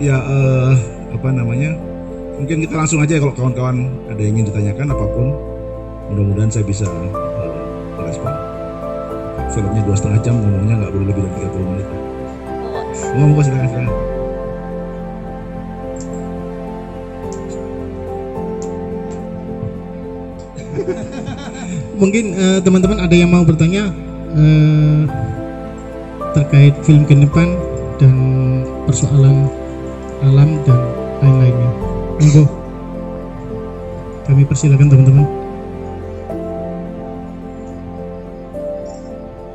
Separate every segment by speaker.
Speaker 1: Ya, apa namanya? Mungkin kita langsung aja kalau kawan-kawan ada yang ingin ditanyakan apapun. Mudah-mudahan saya bisa merespon. Filmnya 2,5 jam, ngomongnya nggak boleh lebih dari 30 menit. Ngomong silakan.
Speaker 2: Mungkin teman-teman ada yang mau bertanya terkait film Genepan dan persoalan alam dan lain-lainnya. Monggo, kami persilakan teman-teman.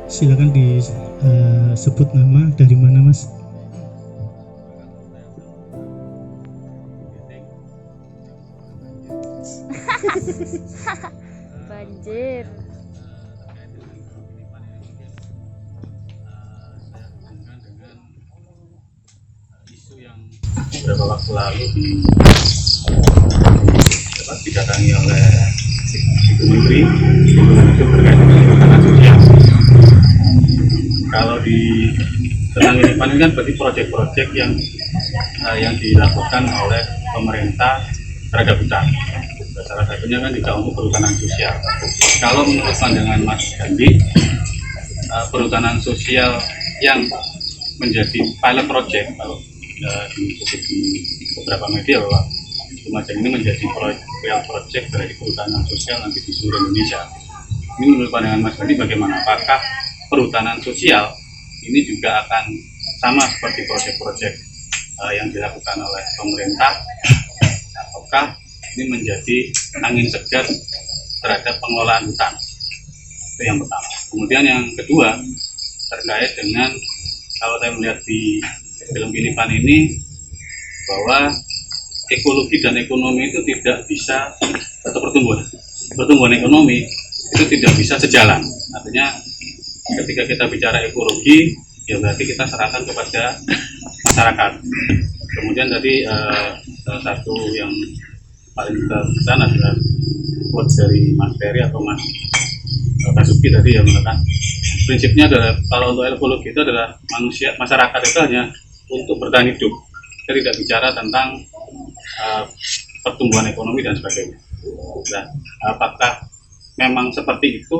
Speaker 2: Silakan disebut nama, dari mana Mas?
Speaker 3: Banjir.
Speaker 4: Isu yang beberapa waktu lalu didatangi oleh Ibu Menteri itu terkait dengan perhutanan sosial. Kalau di tentang ini kan berarti proyek-proyek yang dilakukan oleh pemerintah terhadap hutan. Salah satunya kan juga untuk perhutanan sosial. Kalau menurut pandangan Mas Gandhi, perhutanan sosial yang menjadi pilot project kalau diikuti di beberapa media bahwa Lumajang ini menjadi pilot project dari perhutanan sosial nanti di seluruh Indonesia. Ini menurut pandangan Mas Gandhi bagaimana? Apakah perhutanan sosial ini juga akan sama seperti proyek-proyek yang dilakukan oleh pemerintah, ataukah ini menjadi angin segar terhadap pengelolaan hutan? Itu yang pertama. Kemudian yang kedua terkait dengan kalau saya melihat di film Genepan ini bahwa ekologi dan ekonomi itu tidak bisa, atau pertumbuhan ekonomi itu tidak bisa sejalan. Artinya ketika kita bicara ekologi ya berarti kita serahkan kepada masyarakat. Kemudian tadi salah satu yang paling berkesan adalah quote dari Mas Ferry atau Mas Basuki tadi yang mengatakan prinsipnya adalah kalau untuk ekologi itu adalah masyarakat itu hanya untuk bertahan hidup. Kita tidak bicara tentang pertumbuhan ekonomi dan sebagainya. Nah, apakah memang seperti itu?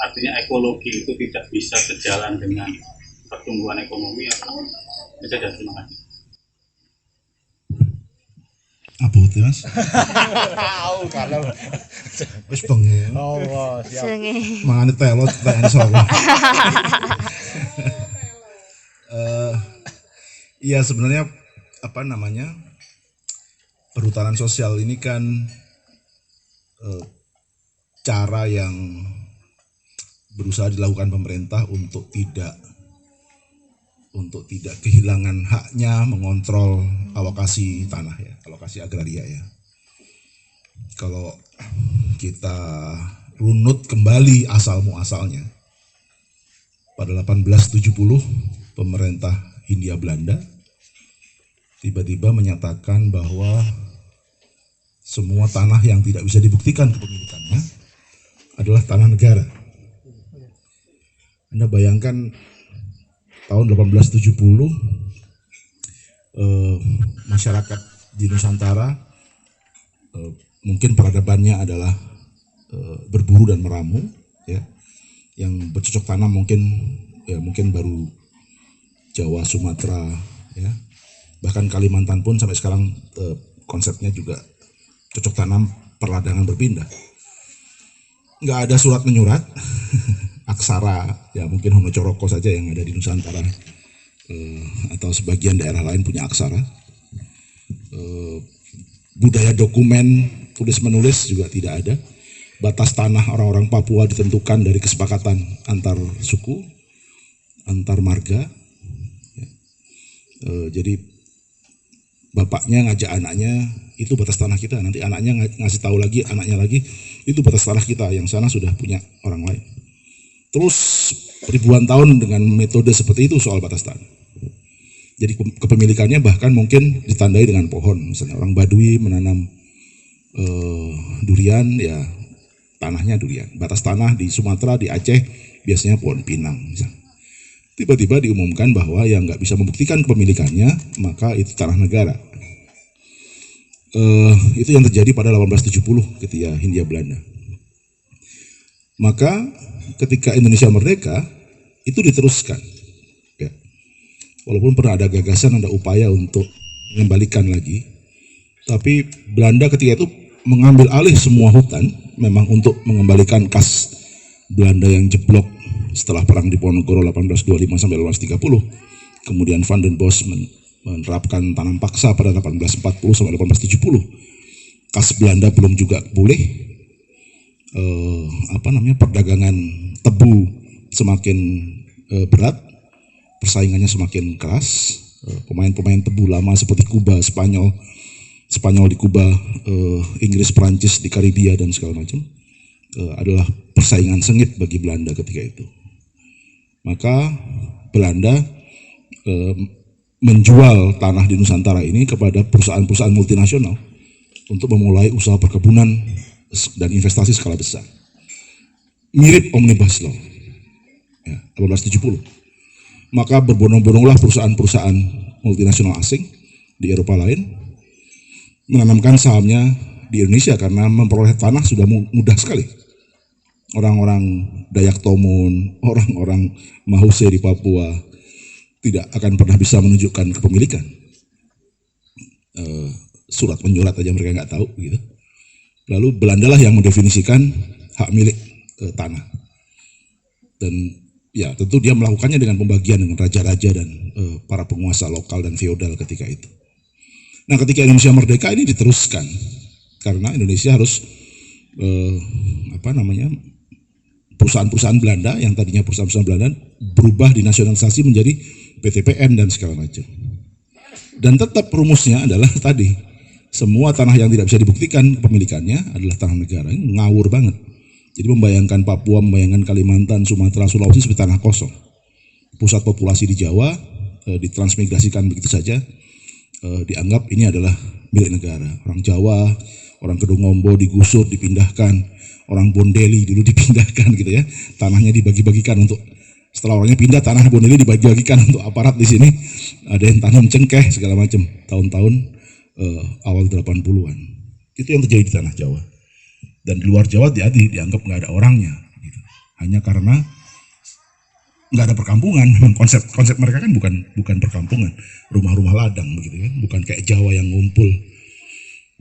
Speaker 4: Artinya ekologi itu tidak bisa sejalan dengan pertumbuhan ekonomi atau itu saja. Terima kasih.
Speaker 1: Apa itu Mas?
Speaker 5: Tahu kalau
Speaker 1: Wis bengi.
Speaker 5: oh siap.
Speaker 1: Mangane telot pertanyaan soalnya. Iya sebenarnya apa namanya perhutanan sosial ini kan cara yang berusaha dilakukan pemerintah untuk tidak kehilangan haknya mengontrol alokasi tanah ya, alokasi agraria ya. Kalau kita runut kembali asal muasalnya pada 1870 pemerintah Hindia Belanda tiba-tiba menyatakan bahwa semua tanah yang tidak bisa dibuktikan kepemilikannya adalah tanah negara. Anda bayangkan tahun 1870 masyarakat di Nusantara mungkin peradabannya adalah berburu dan meramu ya, yang bercocok tanam mungkin baru Jawa, Sumatera ya, bahkan Kalimantan pun sampai sekarang konsepnya juga cocok tanam perladangan berpindah. Nggak ada surat menyurat aksara ya, mungkin Honocoroko saja yang ada di Nusantara atau sebagian daerah lain punya aksara. Budaya dokumen tulis menulis juga tidak ada. Batas tanah orang-orang Papua ditentukan dari kesepakatan antar suku, antar marga. Jadi bapaknya ngajak anaknya, itu batas tanah kita. Nanti anaknya ngasih tahu lagi anaknya lagi, itu batas tanah kita. Yang sana sudah punya orang lain. Terus ribuan tahun dengan metode seperti itu soal batas tanah. Jadi kepemilikannya bahkan mungkin ditandai dengan pohon. Misalnya orang Badui menanam durian, ya tanahnya durian. Batas tanah di Sumatera, di Aceh biasanya pohon pinang. Misalnya. tiba-tiba diumumkan bahwa yang nggak bisa membuktikan kepemilikannya maka itu tanah negara. Itu yang terjadi pada 1870 ketika Hindia Belanda. Maka ketika Indonesia merdeka itu diteruskan. Ya. Walaupun pernah ada gagasan, ada upaya untuk mengembalikan lagi, tapi Belanda ketika itu mengambil alih semua hutan memang untuk mengembalikan kas Belanda yang jeblok setelah perang Diponegoro 1825 sampai 1830. Kemudian Van den Bosch menerapkan tanam paksa pada 1840 sampai 1870. Kas Belanda belum juga pulih. Perdagangan tebu semakin berat, persaingannya semakin keras. Pemain-pemain tebu lama seperti Kuba, Spanyol di Kuba, Inggris, Perancis di Karibia dan segala macam adalah persaingan sengit bagi Belanda ketika itu. Maka Belanda menjual tanah di Nusantara ini kepada perusahaan-perusahaan multinasional untuk memulai usaha perkebunan dan investasi skala besar. Mirip Omnibus Law, ya, 1870. Maka berbondong-bondonglah perusahaan-perusahaan multinasional asing di Eropa lain menanamkan sahamnya di Indonesia karena memperoleh tanah sudah mudah sekali. Orang-orang Dayak Tomun, orang-orang Mahuse di Papua tidak akan pernah bisa menunjukkan kepemilikan. Surat menyurat aja mereka nggak tahu gitu. Lalu Belanda lah yang mendefinisikan hak milik tanah. Dan ya tentu dia melakukannya dengan pembagian dengan raja-raja dan para penguasa lokal dan feodal ketika itu. Nah, ketika Indonesia merdeka ini diteruskan karena Indonesia harus perusahaan-perusahaan Belanda yang tadinya perusahaan-perusahaan Belanda berubah dinasionalisasi menjadi PTPN dan segala macam. Dan tetap rumusnya adalah tadi, semua tanah yang tidak bisa dibuktikan kepemilikannya adalah tanah negara. Ini ngawur banget. Jadi membayangkan Papua, membayangkan Kalimantan, Sumatera, Sulawesi seperti tanah kosong. Pusat populasi di Jawa ditransmigrasikan begitu saja, dianggap ini adalah milik negara. Orang Jawa, orang Kedungombo digusur, dipindahkan, orang Bondeli dulu dipindahkan gitu ya. Tanahnya dibagi-bagikan untuk, setelah orangnya pindah, tanah Bondeli dibagi-bagikan untuk aparat di sini. Ada yang tanam cengkeh segala macam. Tahun-tahun awal 80-an. Itu yang terjadi di tanah Jawa. Dan di luar Jawa dianggap nggak ada orangnya. Gitu. Hanya karena nggak ada perkampungan. Memang konsep mereka kan bukan perkampungan, rumah-rumah ladang begitu kan, bukan kayak Jawa yang ngumpul.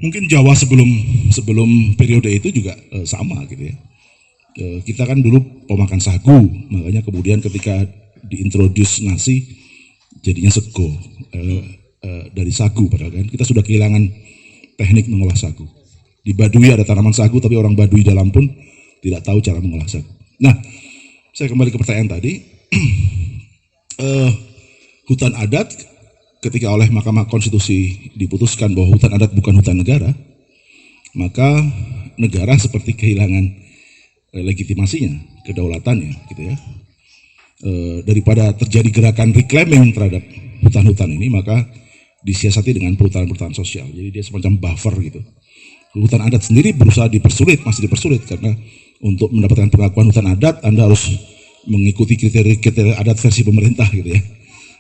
Speaker 1: Mungkin Jawa sebelum periode itu juga sama gitu ya. Kita kan dulu pemakan sagu, makanya kemudian ketika diintroduce nasi jadinya sego dari sagu, padahal kan kita sudah kehilangan teknik mengolah sagu. Di Baduy ada tanaman sagu, tapi orang Baduy dalam pun tidak tahu cara mengolah sagu. Nah, saya kembali ke pertanyaan tadi. Hutan adat ketika oleh Mahkamah Konstitusi diputuskan bahwa hutan adat bukan hutan negara, maka negara seperti kehilangan legitimasinya, kedaulatannya, gitu ya. Daripada terjadi gerakan reclaiming terhadap hutan-hutan ini, maka disiasati dengan perhutanan-perhutanan sosial. Jadi dia semacam buffer gitu. Hutan adat sendiri berusaha masih dipersulit karena untuk mendapatkan pengakuan hutan adat Anda harus mengikuti kriteria adat versi pemerintah gitu ya.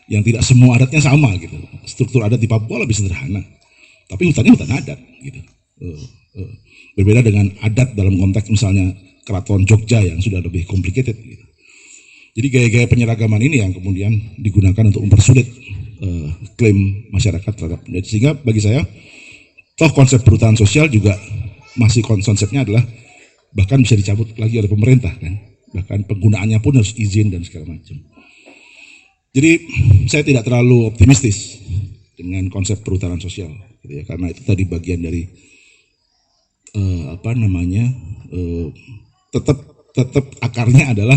Speaker 1: Yang tidak semua adatnya sama gitu. Struktur adat di Papua lebih sederhana, tapi hutannya hutan adat gitu. Berbeda dengan adat dalam konteks misalnya Keraton Jogja yang sudah lebih complicated gitu. Jadi gaya-gaya penyeragaman ini yang kemudian digunakan untuk mempersulit klaim masyarakat terhadap. Sehingga bagi saya, toh konsep perhutanan sosial juga masih konsepnya adalah bahkan bisa dicabut lagi oleh pemerintah kan. Bahkan penggunaannya pun harus izin dan segala macam. Jadi saya tidak terlalu optimistis dengan konsep perhutanan sosial, gitu ya, karena itu tadi bagian dari tetap akarnya adalah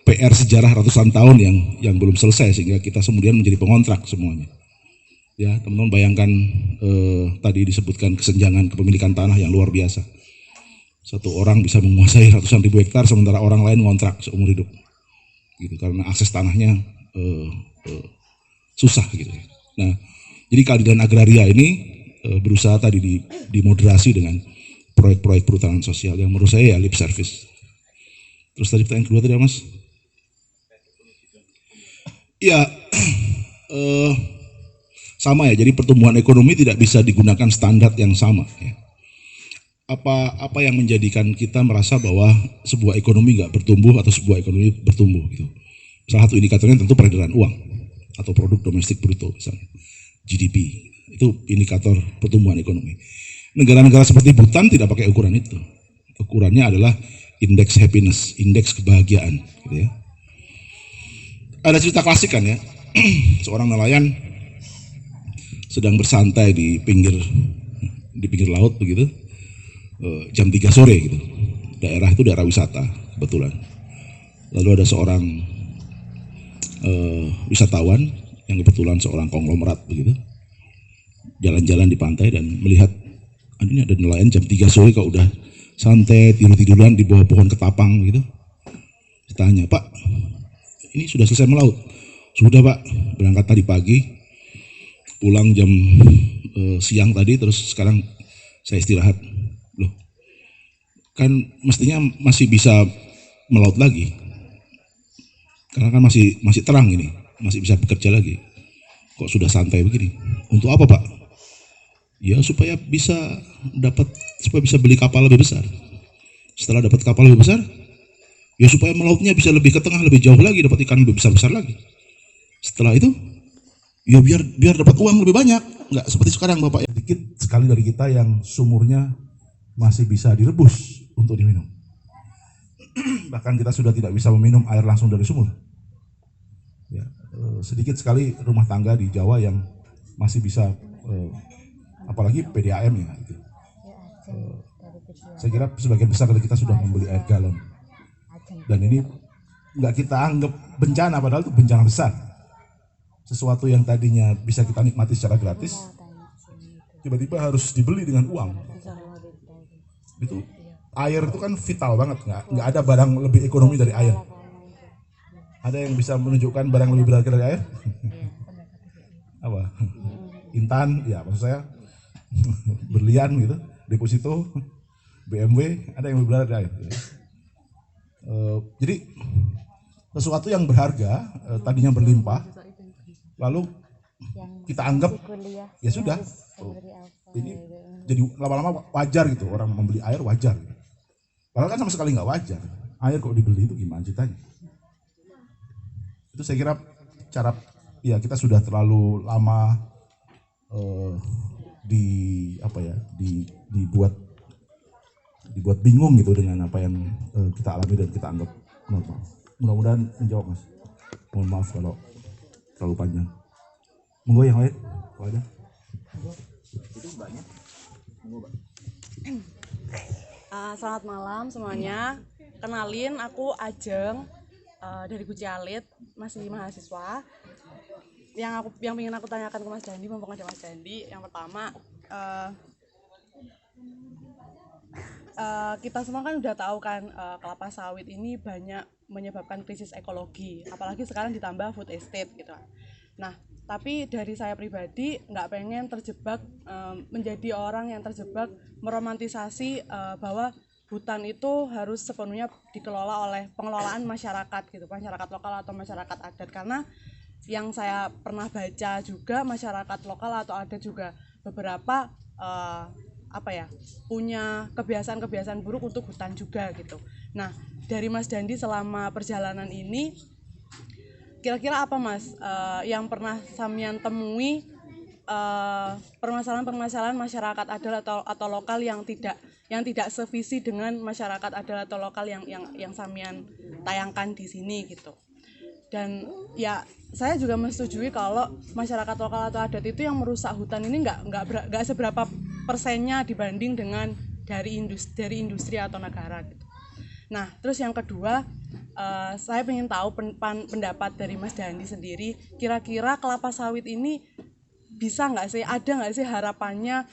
Speaker 1: PR sejarah ratusan tahun yang belum selesai sehingga kita kemudian menjadi pengontrak semuanya. Ya, teman-teman bayangkan tadi disebutkan kesenjangan kepemilikan tanah yang luar biasa. Satu orang bisa menguasai ratusan ribu hektar sementara orang lain ngontrak seumur hidup. Gitu karena akses tanahnya susah gitu. Nah, jadi keadilan agraria ini berusaha tadi dimoderasi dengan proyek-proyek perhutanan sosial yang menurut saya ya lip service. Terus tadi pertanyaan kedua tadi Mas? Ya, sama ya. Jadi pertumbuhan ekonomi tidak bisa digunakan standar yang sama. Ya. Apa yang menjadikan kita merasa bahwa sebuah ekonomi nggak bertumbuh atau sebuah ekonomi bertumbuh gitu. Salah satu indikatornya tentu peredaran uang atau produk domestik bruto misalnya GDP, itu indikator pertumbuhan ekonomi. Negara-negara seperti Bhutan tidak pakai ukuran itu. Ukurannya adalah indeks happiness, indeks kebahagiaan gitu ya. Ada cerita klasik kan ya. Seorang nelayan sedang bersantai di pinggir laut begitu. Jam 3 sore gitu. Daerah itu daerah wisata kebetulan. Lalu ada seorang wisatawan yang kebetulan seorang konglomerat begitu. Jalan-jalan di pantai dan melihat ini ada nelayan jam 3 sore kok udah santai tidur-tiduran di bawah pohon ketapang gitu. Ditanya, "Pak, ini sudah selesai melaut?" "Sudah, Pak. Berangkat tadi pagi, pulang jam siang tadi, terus sekarang saya istirahat." Loh, kan mestinya masih bisa melaut lagi. Karena kan masih terang ini, masih bisa bekerja lagi. Kok sudah santai begini? Untuk apa, Pak? Ya supaya bisa beli kapal lebih besar. Setelah dapat kapal lebih besar, ya supaya melautnya bisa lebih ke tengah, lebih jauh lagi, dapat ikan lebih besar lagi. Setelah itu, ya biar dapat uang lebih banyak. Nggak seperti sekarang, Bapak. Sedikit sekali dari kita yang sumurnya masih bisa direbus untuk diminum. Bahkan kita sudah tidak bisa meminum air langsung dari sumur. Ya, sedikit sekali rumah tangga di Jawa yang masih bisa, apalagi PDAM ya. Gitu. Saya kira sebagian besar dari kita sudah membeli air galon. Dan ini nggak kita anggap bencana, padahal itu bencana besar. Sesuatu yang tadinya bisa kita nikmati secara gratis, tiba-tiba harus dibeli dengan uang. Itu air itu kan vital banget, nggak ada barang lebih ekonomi dari air. Ada yang bisa menunjukkan barang lebih berharga dari air? Apa? Intan, ya maksud saya berlian gitu, deposito, BMW, ada yang lebih berharga dari air. Jadi sesuatu yang berharga tadinya berlimpah, lalu kita anggap ya sudah, ini jadi lama-lama wajar gitu, orang membeli air wajar. Padahal kan sama sekali nggak wajar. Air kok dibeli itu gimana ceritanya? Itu saya kira cara, ya kita sudah terlalu lama dibuat bingung gitu dengan apa yang kita alami dan kita anggap normal. Mudah-mudahan menjawab, Mas. Mohon maaf kalau terlalu panjang. Monggo yang lain, kalau ada. Itu banyak.
Speaker 3: Selamat malam semuanya. Kenalin, aku Ajeng dari Gucialit, masih mahasiswa. Yang ingin aku tanyakan ke Mas Dandi, mumpung ada Mas Dandi. Yang pertama, kita semua kan udah tahu kan, kelapa sawit ini banyak menyebabkan krisis ekologi, apalagi sekarang ditambah food estate gitu. Nah, tapi dari saya pribadi nggak pengen terjebak, menjadi orang yang terjebak meromantisasi bahwa hutan itu harus sepenuhnya dikelola oleh pengelolaan masyarakat gitu, masyarakat lokal atau masyarakat adat. Karena yang saya pernah baca juga, masyarakat lokal atau adat juga beberapa punya kebiasaan-kebiasaan buruk untuk hutan juga gitu. Nah, dari Mas Dandi selama perjalanan ini, kira-kira apa Mas yang pernah Samyan temui, permasalahan-permasalahan masyarakat adat atau lokal yang tidak sevisi dengan masyarakat adat atau lokal yang Samyan tayangkan di sini gitu. Dan ya saya juga menyetujui kalau masyarakat lokal atau adat itu yang merusak hutan ini nggak seberapa persennya dibanding dengan dari industri atau negara gitu. Nah, terus yang kedua, saya ingin tahu pendapat dari Mas Dandi sendiri, kira-kira kelapa sawit ini bisa nggak sih, ada nggak sih harapannya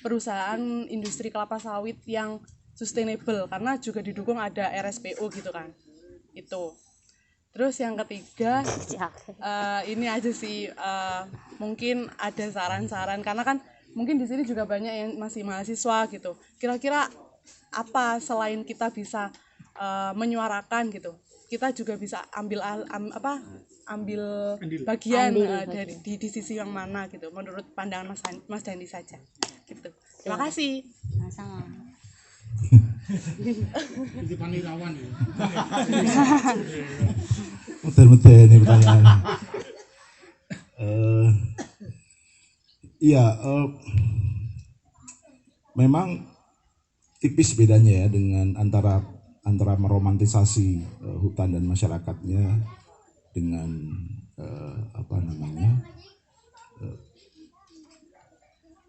Speaker 3: perusahaan industri kelapa sawit yang sustainable, karena juga didukung ada RSPO gitu kan, itu. Terus yang ketiga, ini aja sih, mungkin ada saran-saran, karena kan mungkin di sini juga banyak yang masih mahasiswa gitu. Kira-kira apa selain kita bisa menyuarakan gitu, kita juga bisa ambil bagian dari di sisi yang mana gitu, menurut pandangan Mas Dandi saja gitu. Terima kasih.
Speaker 6: Sama.
Speaker 2: Itu panirawan ya.
Speaker 1: Betul ini pertanyaan. Memang tipis bedanya ya dengan antara meromantisasi hutan dan masyarakatnya dengan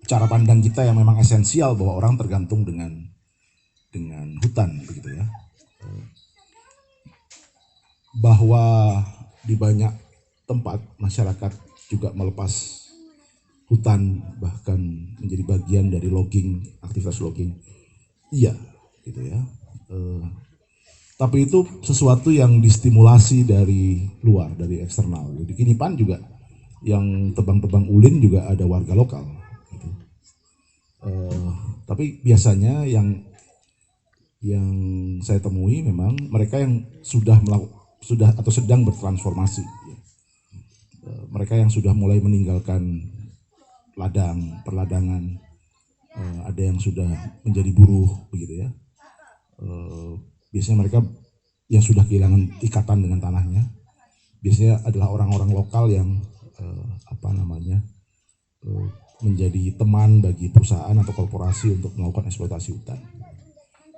Speaker 1: cara pandang kita yang memang esensial bahwa orang tergantung dengan hutan begitu ya. Bahwa di banyak tempat masyarakat juga melepas hutan, bahkan menjadi bagian dari logging, aktivitas logging. Iya, gitu ya. Tapi itu sesuatu yang distimulasi dari luar, dari eksternal. Di Kinipan juga yang tebang-tebang ulin juga ada warga lokal. Gitu. Tapi biasanya yang saya temui memang mereka yang sudah atau sedang bertransformasi. Mereka yang sudah mulai meninggalkan perladangan, ada yang sudah menjadi buruh begitu ya. Biasanya mereka yang sudah kehilangan ikatan dengan tanahnya, biasanya adalah orang-orang lokal yang menjadi teman bagi perusahaan atau korporasi untuk melakukan eksploitasi hutan.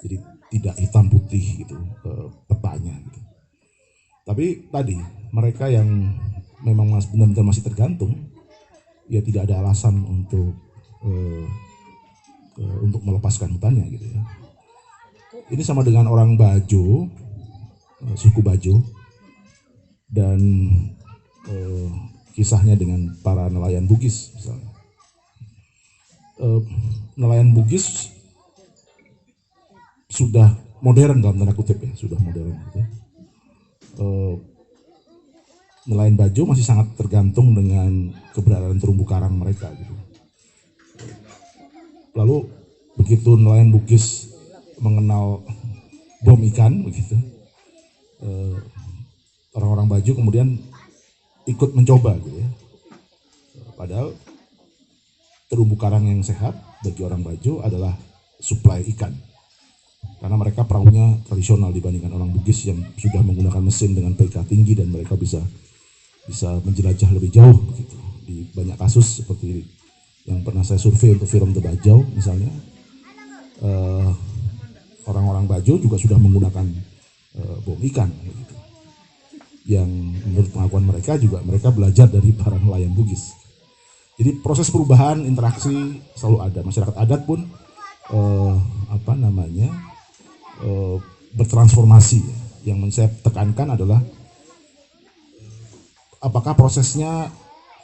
Speaker 1: Jadi tidak hitam putih gitu petanya gitu. Tapi tadi mereka yang memang benar-benar masih tergantung, ya tidak ada alasan untuk melepaskan hutannya gitu ya. Ini sama dengan orang Bajo, suku Bajo, dan kisahnya dengan para nelayan Bugis misalnya. Nelayan Bugis sudah modern dalam tanda kutip ya, sudah modern gitu. Nelayan Bajo masih sangat tergantung dengan keberadaan terumbu karang mereka gitu. Lalu begitu nelayan Bugis mengenal bom ikan begitu, orang-orang Bajo kemudian ikut mencoba gitu ya. Padahal terumbu karang yang sehat bagi orang Bajo adalah suplai ikan. Karena mereka perahunya tradisional dibandingkan orang Bugis yang sudah menggunakan mesin dengan PK tinggi dan mereka bisa menjelajah lebih jauh begitu. Di banyak kasus seperti yang pernah saya survei untuk film The Bajau misalnya, orang-orang Bajo juga sudah menggunakan bom ikan begitu. Yang menurut pengakuan mereka juga mereka belajar dari para nelayan Bugis. Jadi proses perubahan interaksi selalu ada. Masyarakat adat pun bertransformasi. Yang saya tekankan adalah apakah prosesnya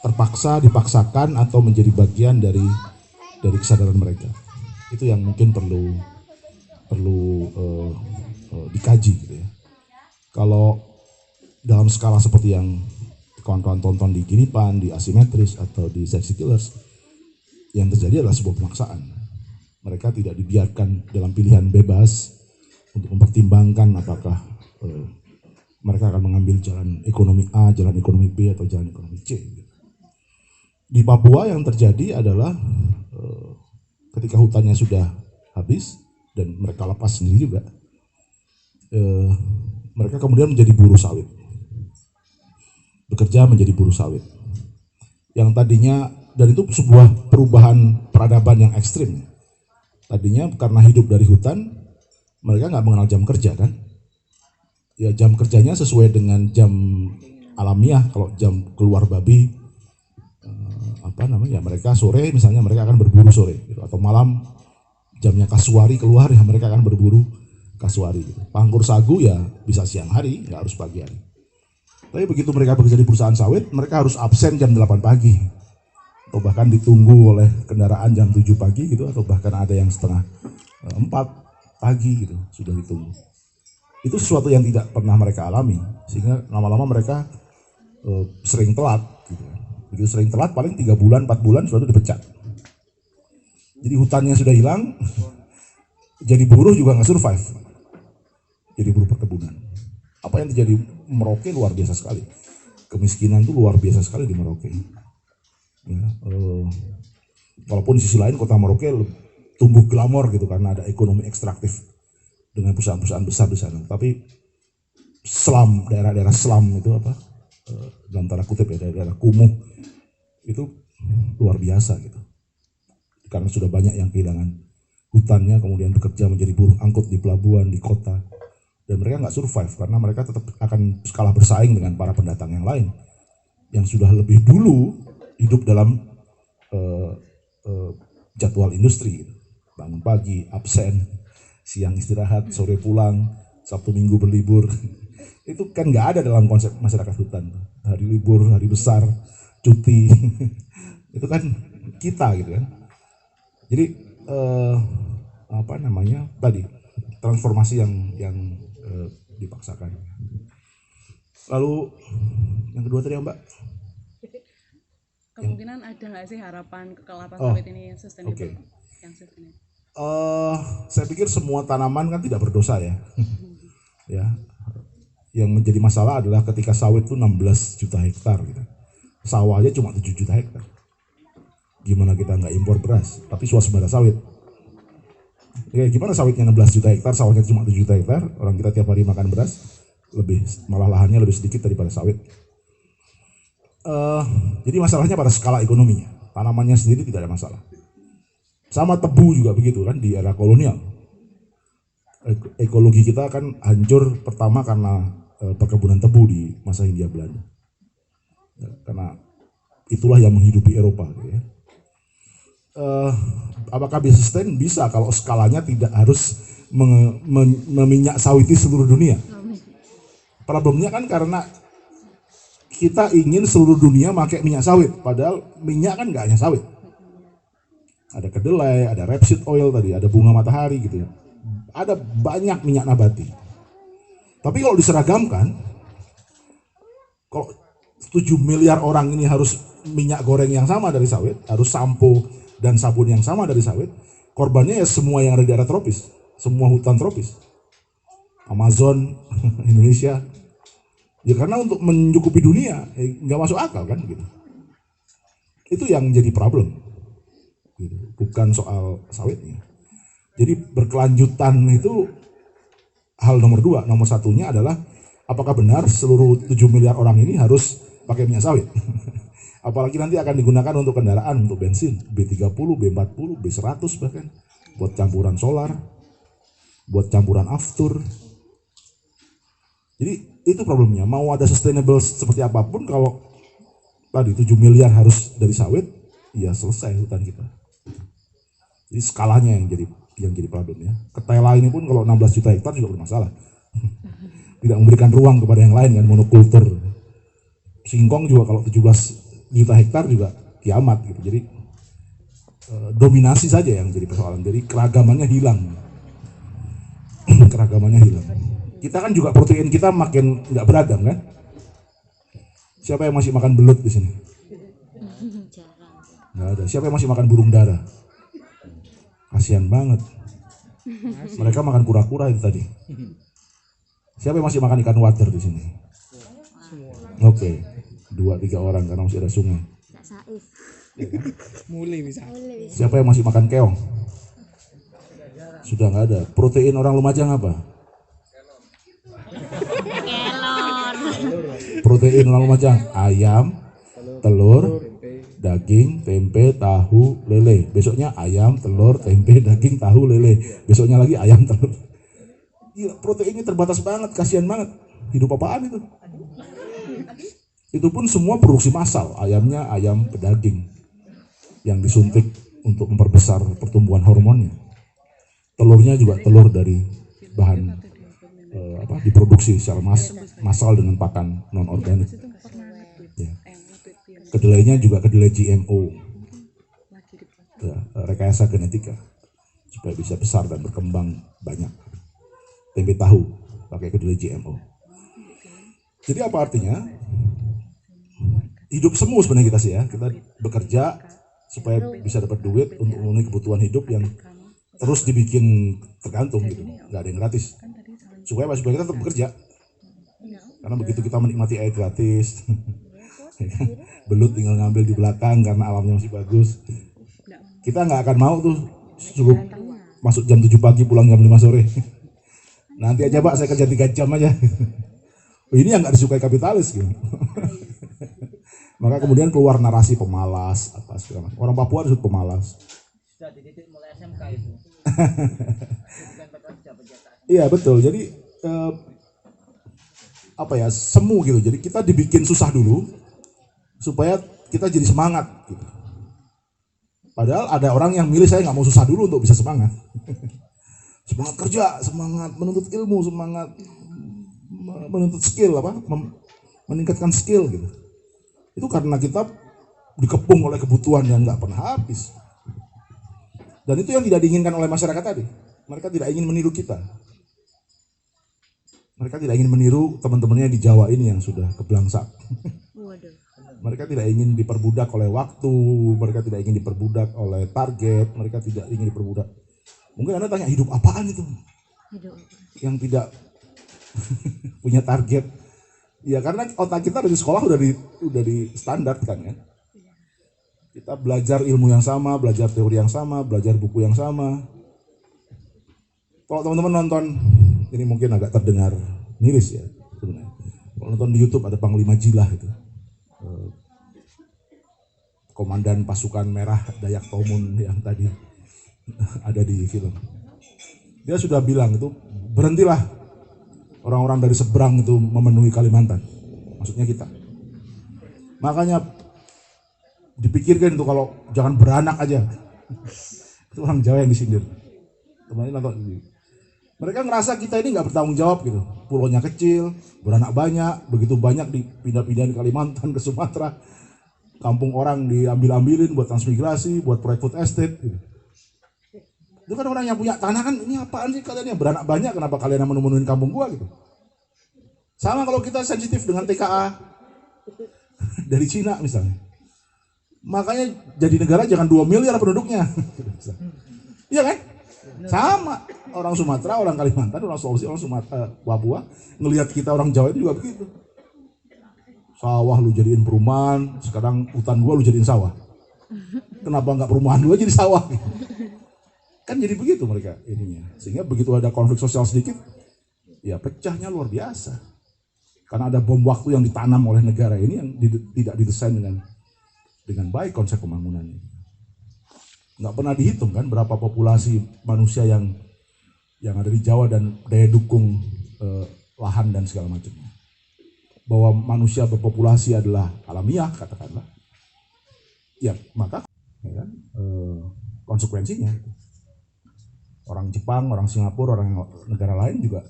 Speaker 1: terpaksa, dipaksakan atau menjadi bagian dari kesadaran mereka. Itu yang mungkin perlu dikaji gitu ya. Kalau dalam skala seperti yang kawan-kawan tonton di Kinipan, di Asimetris atau di Sexy Killers, yang terjadi adalah sebuah pemaksaan. Mereka tidak dibiarkan dalam pilihan bebas untuk mempertimbangkan apakah mereka akan mengambil jalan ekonomi A, jalan ekonomi B, atau jalan ekonomi C. Di Papua yang terjadi adalah ketika hutannya sudah habis dan mereka lepas sendiri juga, mereka kemudian menjadi buruh sawit, bekerja menjadi buruh sawit. Yang tadinya, dan itu sebuah perubahan peradaban yang ekstrim. Tadinya karena hidup dari hutan, mereka nggak mengenal jam kerja kan. Ya jam kerjanya sesuai dengan jam alamiah. Kalau jam keluar babi, mereka sore misalnya mereka akan berburu sore gitu. Atau malam jamnya kasuari keluar ya mereka akan berburu kasuari gitu. Pangkur sagu ya bisa siang hari, nggak harus pagi hari. Tapi begitu mereka bekerja di perusahaan sawit, mereka harus absen jam 8 pagi. Atau bahkan ditunggu oleh kendaraan jam 7 pagi gitu, atau bahkan ada yang setengah 4 pagi gitu sudah ditunggu. Itu sesuatu yang tidak pernah mereka alami, sehingga lama-lama mereka sering telat gitu. Begitu sering telat paling 3 bulan, 4 bulan sudah dipecat. Jadi hutannya sudah hilang, jadi buruh juga nggak survive. Jadi buruh perkebunan. Apa apa yang terjadi Merauke luar biasa sekali. Kemiskinan itu luar biasa sekali di Merauke. Ya, walaupun di sisi lain kota Merauke tumbuh glamor gitu karena ada ekonomi ekstraktif dengan perusahaan-perusahaan besar di sana. Tapi slum, daerah-daerah slum itu apa? Dalam tanda kutip ya, daerah kumuh itu luar biasa gitu. Karena sudah banyak yang kehilangan hutannya, kemudian bekerja menjadi buruh angkut di pelabuhan, di kota. Dan mereka nggak survive karena mereka tetap akan kalah bersaing dengan para pendatang yang lain yang sudah lebih dulu hidup dalam jadwal industri. Bangun pagi, absen, siang istirahat, sore pulang, Sabtu Minggu berlibur. Itu kan nggak ada dalam konsep masyarakat hutan. Hari libur, hari besar, cuti, itu kan kita gitu kan. Jadi apa namanya tadi transformasi yang dipaksakan. Lalu yang kedua tadi Mbak.
Speaker 3: Kemungkinan ada nggak sih harapan kelapa sawit ini yang sustainable?
Speaker 1: Okay.
Speaker 3: Yang sustainable.
Speaker 1: Saya pikir semua tanaman kan tidak berdosa ya. Ya. Yang menjadi masalah adalah ketika sawit itu 16 juta hektar gitu. Sawah aja cuma 7 juta hektar. Gimana kita nggak impor beras, tapi swasembada sawit. Ya, gimana sawitnya 16 juta hektar, sawahnya cuma 7 juta hektar, orang kita tiap hari makan beras, malah lahannya lebih sedikit daripada sawit. Jadi masalahnya pada skala ekonomi, tanamannya sendiri tidak ada masalah. Sama tebu juga begitu kan di era kolonial. Ekologi kita kan hancur pertama karena perkebunan tebu di masa Hindia Belanda. Ya, karena itulah yang menghidupi Eropa. Gitu ya. Apakah bisa sustain? Bisa kalau skalanya tidak harus meminyak sawiti seluruh dunia. Problemnya kan karena kita ingin seluruh dunia pakai minyak sawit, padahal minyak kan nggak hanya sawit. Ada kedelai, ada rapeseed oil tadi, ada bunga matahari gitu ya. Ada banyak minyak nabati. Tapi kalau diseragamkan, kalau 7 miliar orang ini harus minyak goreng yang sama dari sawit, harus sampo dan sabun yang sama dari sawit, korbannya ya semua yang ada di daerah tropis, semua hutan tropis, Amazon, Indonesia. Ya karena untuk mencukupi dunia nggak masuk akal kan gitu. Itu yang jadi problem, gitu. Bukan soal sawitnya. Jadi berkelanjutan itu hal nomor 2. Nomor satunya adalah apakah benar seluruh 7 miliar orang ini harus pakai minyak sawit? Apalagi nanti akan digunakan untuk kendaraan, untuk bensin, B30, B40, B100 bahkan, buat campuran solar, buat campuran aftur. Jadi itu problemnya, mau ada sustainable seperti apapun kalau tadi 7 miliar harus dari sawit, ya selesai hutan kita. Jadi skalanya yang jadi problemnya. Ketela ini pun kalau 16 juta hektar juga bermasalah. Tidak memberikan ruang kepada yang lain kan, monokultur. Singkong juga kalau 17 juta hektar juga kiamat gitu. Jadi dominasi saja yang jadi persoalan. Jadi keragamannya hilang. Keragamannya hilang. Kita kan juga protein kita makin nggak beragam kan? Siapa yang masih makan belut di sini? Nggak ada. Siapa yang masih makan burung dara? Kasihan banget. Mereka makan kura-kura itu tadi. Siapa yang masih makan ikan water di sini? Oke, 2-3 orang karena masih ada sungai.
Speaker 5: Mulai bisa.
Speaker 1: Siapa yang masih makan keong? Sudah nggak ada. Protein orang Lumajang apa? Protein orang Lumajang ayam, telur, daging, tempe, tahu, lele. Besoknya ayam, telur, tempe, daging, tahu, lele. Besoknya lagi ayam, telur. Gila, proteinnya terbatas banget, kasihan banget. Hidup apaan itu? Itu pun semua produksi massal. Ayamnya ayam pedaging yang disuntik untuk memperbesar pertumbuhan hormonnya. Telurnya juga telur dari bahan diproduksi secara massal dengan pakan non organik. Ya. Kedelainya juga kedelai GMO, ya, rekayasa genetika supaya bisa besar dan berkembang banyak. Tempe tahu pakai kedelai GMO. Jadi apa artinya? Hidup semu sebenarnya kita sih ya. Kita bekerja supaya bisa dapat duit untuk memenuhi kebutuhan hidup yang terus dibikin tergantung gitu. Nggak ada yang gratis. Supaya kita tetap bekerja. Karena begitu kita menikmati air gratis, belut tinggal ngambil di belakang karena alamnya masih bagus. Kita nggak akan mau tuh cukup masuk jam 7 pagi pulang jam 5 sore. Nanti aja Pak, saya kerja 3 jam aja. Ini yang nggak disukai kapitalis gitu. Maka kemudian keluar narasi pemalas apa segala macam. Orang Papua disebut pemalas.
Speaker 6: Sudah di titik mulai SMK itu.
Speaker 1: Iya betul. Jadi semu gitu. Jadi kita dibikin susah dulu supaya kita jadi semangat gitu. Padahal ada orang yang milih saya nggak mau susah dulu untuk bisa semangat. Semangat kerja, semangat menuntut ilmu, semangat menuntut skill meningkatkan skill gitu. Itu karena kita dikepung oleh kebutuhan yang nggak pernah habis. Dan itu yang tidak diinginkan oleh masyarakat tadi. Mereka tidak ingin meniru kita. Mereka tidak ingin meniru teman-temannya di Jawa ini yang sudah kebelangsak. Mereka tidak ingin diperbudak oleh waktu, mereka tidak ingin diperbudak oleh target, mereka tidak ingin diperbudak. Mungkin Anda tanya, hidup apaan itu? Yang tidak punya target. Ya karena otak kita dari sekolah udah di standar kan ya. Kita belajar ilmu yang sama, belajar teori yang sama, belajar buku yang sama. Kalau teman-teman nonton, ini mungkin agak terdengar miris ya sebenarnya. Kalau nonton di YouTube ada Panglima Jilah itu, komandan pasukan merah Dayak Tomun yang tadi ada di film. Dia sudah bilang itu berhentilah orang-orang dari seberang itu memenuhi Kalimantan, maksudnya kita. Makanya dipikirkan itu kalau jangan beranak aja. Itu orang Jawa yang disindir. Teman-teman nonton. Mereka ngerasa kita ini nggak bertanggung jawab gitu. Pulaunya kecil, beranak banyak, begitu banyak dipindah-pindahin Kalimantan ke Sumatera. Kampung orang diambil-ambilin buat transmigrasi, buat proyek food estate gitu. Itu kan orang yang punya tanah kan, ini apaan sih kalian yang beranak banyak, kenapa kalian yang menemuin kampung gua gitu. Sama kalau kita sensitif dengan TKA dari Cina misalnya. Makanya jadi negara jangan 2 miliar penduduknya. Iya kan? Sama orang Sumatera, orang Kalimantan, orang Sulawesi, orang Sumatera, Papua ngelihat kita orang Jawa itu juga begitu. Sawah lu jadiin perumahan, sekarang hutan gua lu jadiin sawah. Kenapa nggak perumahan gua jadi sawah? Kan jadi begitu mereka ininya. Sehingga begitu ada konflik sosial sedikit, ya pecahnya luar biasa. Karena ada bom waktu yang ditanam oleh negara ini yang tidak didesain dengan baik konsep pembangunannya. Nggak pernah dihitung kan berapa populasi manusia yang ada di Jawa dan daya dukung lahan dan segala macamnya. Bahwa manusia berpopulasi adalah alamiah katakanlah, ya maka ya kan, konsekuensinya orang Jepang, orang Singapura, orang negara lain juga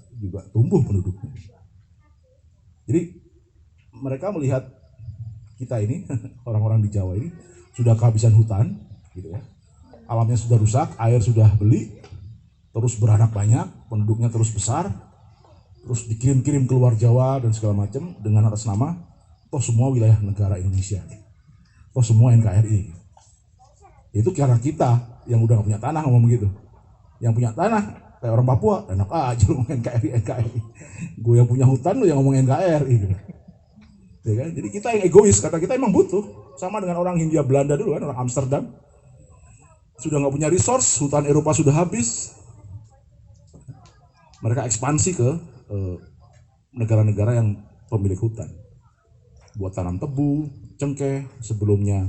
Speaker 1: tumbuh penduduknya. Jadi mereka melihat kita ini orang-orang di Jawa ini sudah kehabisan hutan, gitu ya. Alamnya sudah rusak, air sudah beli, terus beranak banyak, penduduknya terus besar, terus dikirim-kirim keluar Jawa dan segala macam dengan atas nama toh semua wilayah negara Indonesia, toh semua NKRI. Itu karena kita yang udah gak punya tanah ngomong begitu. Yang punya tanah kayak orang Papua, enak aja lu ngomong NKRI. Gue yang punya hutan lu yang ngomong NKRI gitu. Ya kan? Jadi kita yang egois karena kita emang butuh, sama dengan orang Hindia Belanda dulu kan, orang Amsterdam. Sudah nggak punya resource, hutan Eropa sudah habis, mereka ekspansi ke negara-negara yang pemilik hutan, buat tanam tebu, cengkeh, sebelumnya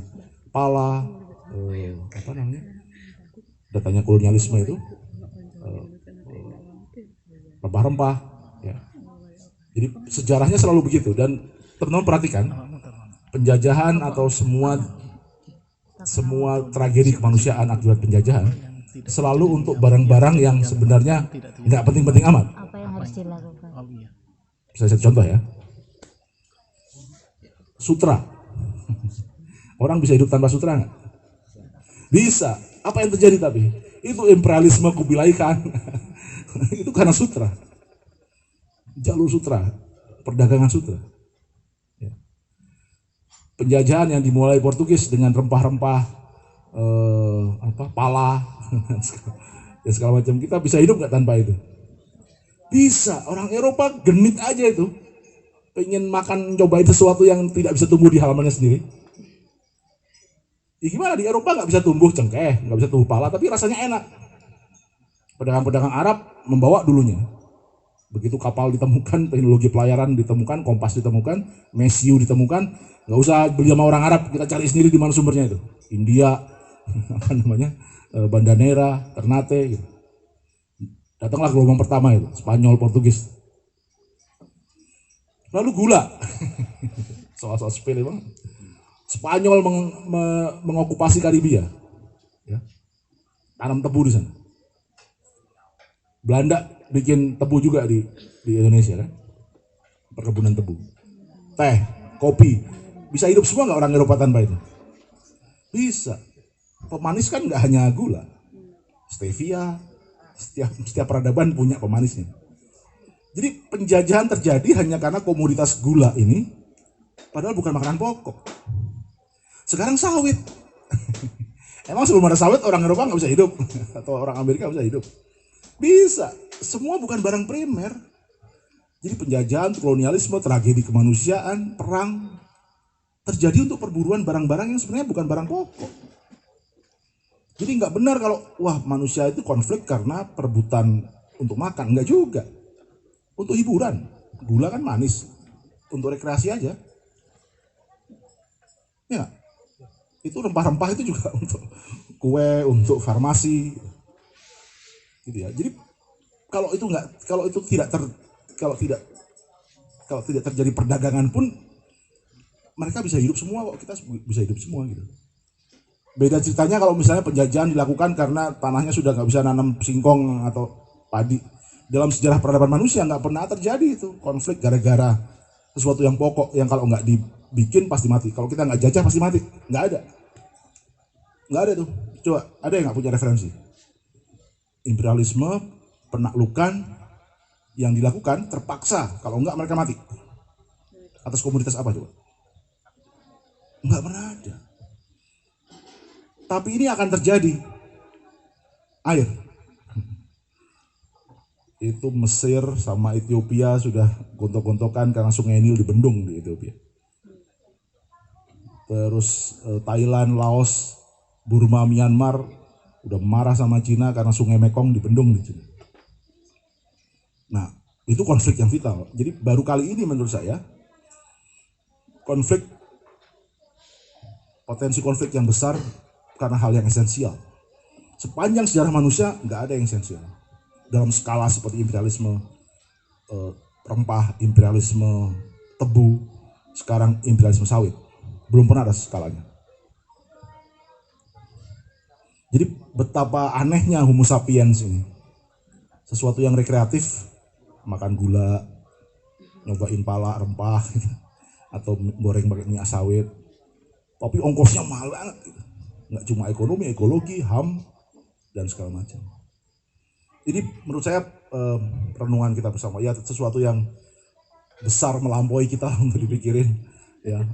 Speaker 1: pala, datanya kolonialisme itu, rempah-rempah, ya. Jadi sejarahnya selalu begitu dan teman-teman perhatikan penjajahan atau semua tragedi kemanusiaan akibat penjajahan selalu untuk barang-barang yang sebenarnya nggak penting-penting amat.
Speaker 7: Apa yang harus dilakukan?
Speaker 1: Saya contoh ya. Sutra. Orang bisa hidup tanpa sutra nggak? Bisa. Apa yang terjadi tapi? Itu imperialisme Kubilai Khan. Itu karena sutra. Jalur sutra, perdagangan sutra. Penjajahan yang dimulai Portugis dengan rempah-rempah, pala, dan segala macam. Kita bisa hidup nggak tanpa itu? Bisa. Orang Eropa genit aja itu. pengen cobain sesuatu yang tidak bisa tumbuh di halamannya sendiri. Ya gimana, di Eropa nggak bisa tumbuh cengkeh, nggak bisa tumbuh pala, tapi rasanya enak. Pedagang-pedagang Arab membawa dulunya. Begitu kapal ditemukan, teknologi pelayaran ditemukan, kompas ditemukan, mesiu ditemukan, nggak usah beli sama orang Arab, kita cari sendiri di mana sumbernya itu. India, apa namanya, Banda Neira, Ternate, gitu. Datanglah gelombang pertama itu, Spanyol, Portugis. Lalu gula, soal-soal sepele banget. Spanyol mengokupasi Karibia, ya. Tanam tebu di sana. Belanda bikin tebu juga di Indonesia kan, perkebunan tebu. Teh, kopi, bisa hidup semua nggak orang Eropa tanpa itu? Bisa. Pemanis kan nggak hanya gula, stevia. Setiap peradaban punya pemanisnya. Jadi penjajahan terjadi hanya karena komoditas gula ini, padahal bukan makanan pokok. Sekarang sawit. Emang sebelum ada sawit orang Eropa nggak bisa hidup atau orang Amerika bisa hidup? Bisa. Semua bukan barang primer. Jadi penjajahan, kolonialisme, tragedi kemanusiaan, perang terjadi untuk perburuan barang-barang yang sebenarnya bukan barang pokok. Jadi nggak benar kalau wah manusia itu konflik karena perebutan untuk makan, nggak juga. Untuk hiburan, gula kan manis, untuk rekreasi aja. Ya, itu rempah-rempah itu juga untuk kue, untuk farmasi, gitu ya. Jadi kalau itu tidak terjadi perdagangan pun mereka bisa hidup semua kok, kita bisa hidup semua gitu. Beda ceritanya kalau misalnya penjajahan dilakukan karena tanahnya sudah nggak bisa nanam singkong atau padi. Dalam sejarah peradaban manusia nggak pernah terjadi itu konflik gara-gara sesuatu yang pokok yang kalau nggak dibikin pasti mati. Kalau kita nggak jajah pasti mati. Nggak ada tuh. Coba ada yang nggak punya referensi? Imperialisme, penaklukan yang dilakukan terpaksa. Kalau nggak mereka mati. Atas komoditas apa coba? Nggak pernah ada. Tapi ini akan terjadi. Air. Itu Mesir sama Ethiopia sudah gontok-gontokan karena sungai Nil dibendung di Ethiopia. Terus Thailand, Laos, Burma, Myanmar udah marah sama Cina karena sungai Mekong dibendung di Cina. Nah, itu konflik yang vital. Jadi baru kali ini menurut saya potensi konflik yang besar karena hal yang esensial. Sepanjang sejarah manusia nggak ada yang esensial. Dalam skala seperti imperialisme rempah, imperialisme tebu, sekarang imperialisme sawit. Belum pernah ada skalanya. Jadi betapa anehnya Homo sapiens ini. Sesuatu yang rekreatif, makan gula, nyobain pala rempah, atau goreng pakai minyak sawit. Tapi ongkosnya mahal banget. Nggak cuma ekonomi, ekologi, HAM, dan segala macam. Ini menurut saya renungan kita bersama, ya sesuatu yang besar melampaui kita untuk dipikirin. Ya,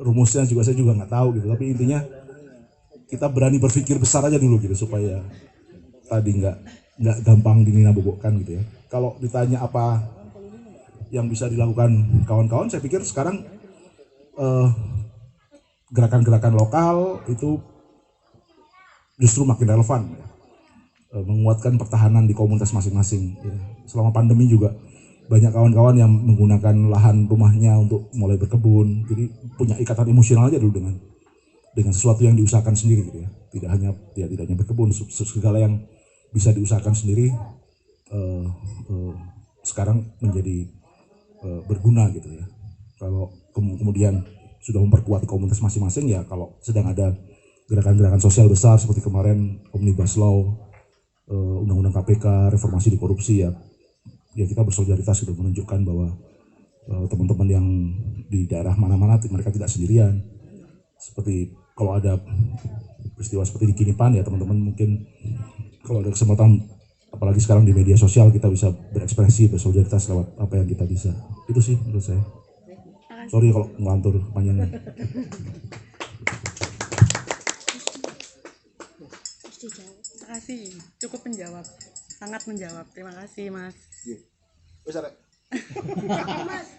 Speaker 1: rumusnya juga saya juga nggak tahu gitu, tapi intinya kita berani berpikir besar aja dulu gitu supaya tadi nggak gampang dinabobokkan gitu ya. Kalau ditanya apa yang bisa dilakukan kawan-kawan, saya pikir sekarang gerakan-gerakan lokal itu justru makin relevan ya. Menguatkan pertahanan di komunitas masing-masing ya. Selama pandemi juga banyak kawan-kawan yang menggunakan lahan rumahnya untuk mulai berkebun, jadi punya ikatan emosional aja dulu dengan sesuatu yang diusahakan sendiri gitu ya. Tidak hanya berkebun, segala yang bisa diusahakan sendiri sekarang menjadi berguna gitu ya. Kalau kemudian sudah memperkuat komunitas masing-masing ya, kalau sedang ada gerakan-gerakan sosial besar seperti kemarin Omnibus Law, undang-undang KPK, reformasi di korupsi ya kita bersolidaritas gitu, menunjukkan bahwa teman-teman yang di daerah mana-mana mereka tidak sendirian. Seperti kalau ada peristiwa seperti di Kinipan ya teman-teman mungkin kalau ada kesempatan, apalagi sekarang di media sosial kita bisa berekspresi, bersolidaritas lewat apa yang kita bisa. Itu sih menurut saya. Sorry kalau ngelantur panjangnya.
Speaker 3: Terima kasih, cukup menjawab, sangat menjawab. Terima kasih Mas.
Speaker 1: Wes arek.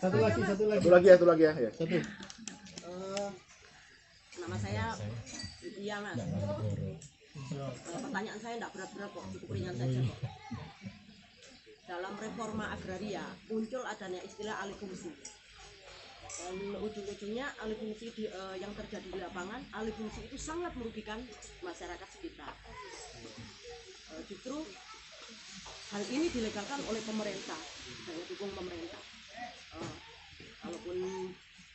Speaker 2: Satu lagi.
Speaker 5: Satu lagi ya.
Speaker 2: Satu.
Speaker 7: Nama saya Lydia, Mas. Pertanyaan saya tidak berat-berat kok, cukup ringan saja kok. Dalam reforma agraria muncul adanya istilah alih fungsi. Dan ujung-ujungnya alih fungsi yang terjadi di lapangan, alih fungsi itu sangat merugikan masyarakat sekitar. Justru hal ini dilegalkan oleh pemerintah dengan dukung pemerintah. Kalaupun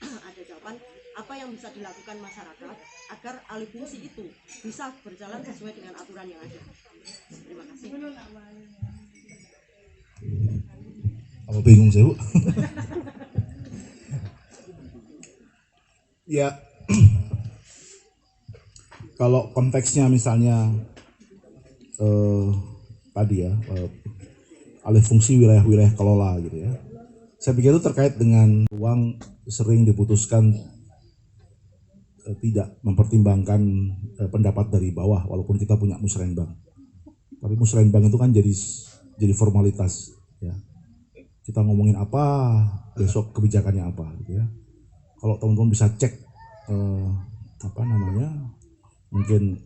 Speaker 7: ada jawaban, apa yang bisa dilakukan masyarakat agar alih fungsi itu bisa berjalan sesuai dengan aturan yang ada. Terima kasih.
Speaker 1: Apa bingung saya, Bu? Ya, kalau konteksnya misalnya tadi ya, alih fungsi wilayah-wilayah kelola gitu ya. Saya pikir itu terkait dengan uang sering diputuskan tidak mempertimbangkan pendapat dari bawah, walaupun kita punya musrenbang. Tapi musrenbang itu kan jadi formalitas ya. Kita ngomongin apa, besok kebijakannya apa gitu ya. Kalau teman-teman bisa cek mungkin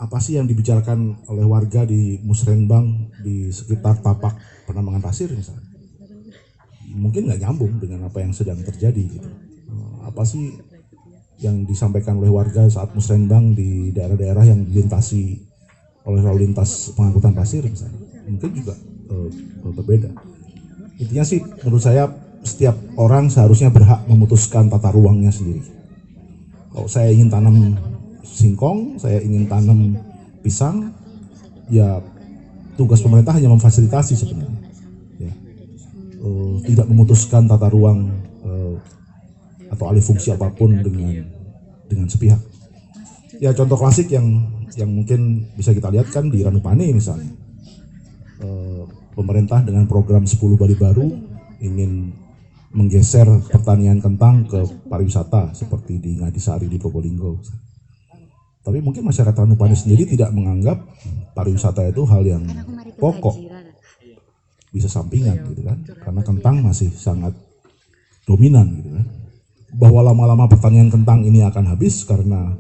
Speaker 1: apa sih yang dibicarakan oleh warga di musrenbang di sekitar tapak penambangan pasir misalnya, mungkin nggak nyambung dengan apa yang sedang terjadi gitu. Apa sih yang disampaikan oleh warga saat musrenbang di daerah-daerah yang dilintasi oleh lalu lintas pengangkutan pasir misalnya, mungkin juga berbeda. Intinya sih menurut saya setiap orang seharusnya berhak memutuskan tata ruangnya sendiri. Kalau saya ingin tanam singkong, saya ingin tanam pisang, ya tugas pemerintah hanya memfasilitasi sebenarnya. Ya. Tidak memutuskan tata ruang atau alih fungsi apapun dengan sepihak. Ya contoh klasik yang mungkin bisa kita lihat kan di Ranupane misalnya. Pemerintah dengan program 10 Bali Baru ingin menggeser pertanian kentang ke pariwisata seperti di Ngadisari di Probolinggo. Tapi mungkin masyarakat Ranupane sendiri tidak menganggap pariwisata itu hal yang pokok, bisa sampingan gitu kan, karena kentang masih sangat dominan gitu kan. Bahwa lama-lama pertanian kentang ini akan habis karena